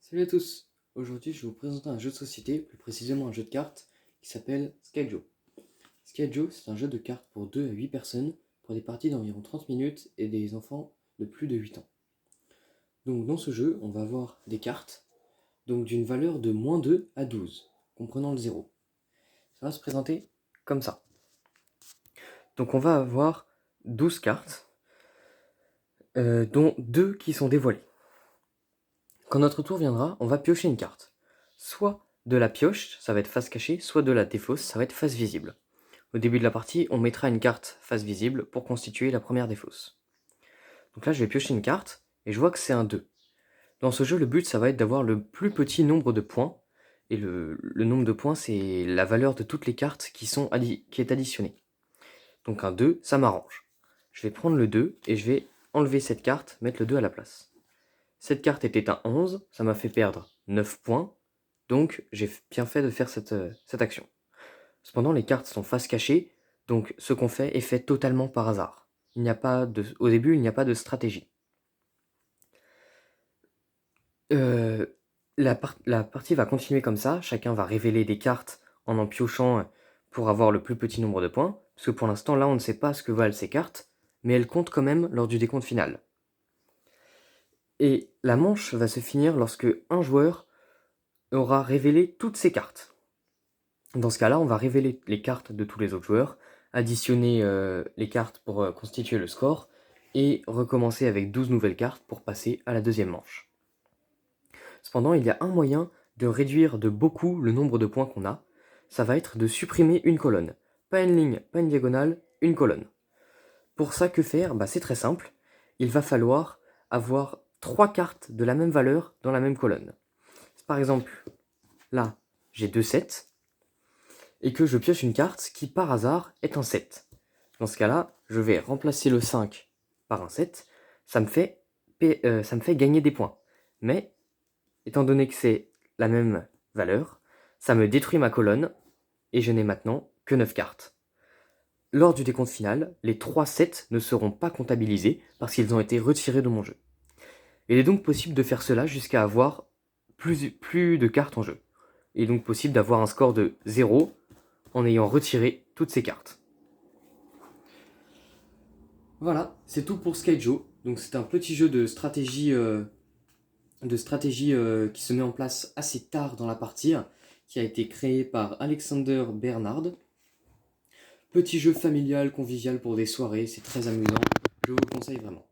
Salut à tous. Aujourd'hui, je vais vous présenter un jeu de société, plus précisément un jeu de cartes, qui s'appelle Skyjo. Skyjo, c'est un jeu de cartes pour 2 à 8 personnes, pour des parties d'environ 30 minutes et des enfants de plus de 8 ans. Donc dans ce jeu, on va avoir des cartes, donc d'une valeur de -2 à 12, comprenant le 0. Ça va se présenter comme ça. Donc on va avoir 12 cartes, dont 2 qui sont dévoilées. Quand notre tour viendra, on va piocher une carte. Soit de la pioche, ça va être face cachée, soit de la défausse, ça va être face visible. Au début de la partie, on mettra une carte face visible pour constituer la première défausse. Donc là, je vais piocher une carte, et je vois que c'est un 2. Dans ce jeu, le but, ça va être d'avoir le plus petit nombre de points, et le nombre de points, c'est la valeur de toutes les cartes qui est additionnée. Donc un 2, ça m'arrange. Je vais prendre le 2, et je vais enlever cette carte, mettre le 2 à la place. Cette carte était un 11, ça m'a fait perdre 9 points, donc j'ai bien fait de faire cette action. Cependant, les cartes sont face cachée, donc ce qu'on fait est fait totalement par hasard. Au début, il n'y a pas de stratégie. La partie va continuer comme ça, chacun va révéler des cartes en piochant pour avoir le plus petit nombre de points, parce que pour l'instant, là, on ne sait pas ce que valent ces cartes, mais elles comptent quand même lors du décompte final. Et la manche va se finir lorsque un joueur aura révélé toutes ses cartes. Dans ce cas-là, on va révéler les cartes de tous les autres joueurs, additionner les cartes pour constituer le score, et recommencer avec 12 nouvelles cartes pour passer à la deuxième manche. Cependant, il y a un moyen de réduire de beaucoup le nombre de points qu'on a, ça va être de supprimer une colonne. Pas une ligne, pas une diagonale, une colonne. Pour ça, que faire? C'est très simple, il va falloir avoir 3 cartes de la même valeur dans la même colonne. Par exemple, là, j'ai 2 7, et que je pioche une carte qui, par hasard, est un 7. Dans ce cas-là, je vais remplacer le 5 par un 7, ça me fait gagner des points. Mais, étant donné que c'est la même valeur, ça me détruit ma colonne, et je n'ai maintenant que 9 cartes. Lors du décompte final, les 3 7 ne seront pas comptabilisés parce qu'ils ont été retirés de mon jeu. Il est donc possible de faire cela jusqu'à avoir plus de cartes en jeu. Il est donc possible d'avoir un score de 0 en ayant retiré toutes ces cartes. Voilà, c'est tout pour Skyjo. Donc c'est un petit jeu de stratégie, qui se met en place assez tard dans la partie, qui a été créé par Alexander Bernard. Petit jeu familial, convivial pour des soirées, c'est très amusant, je vous le conseille vraiment.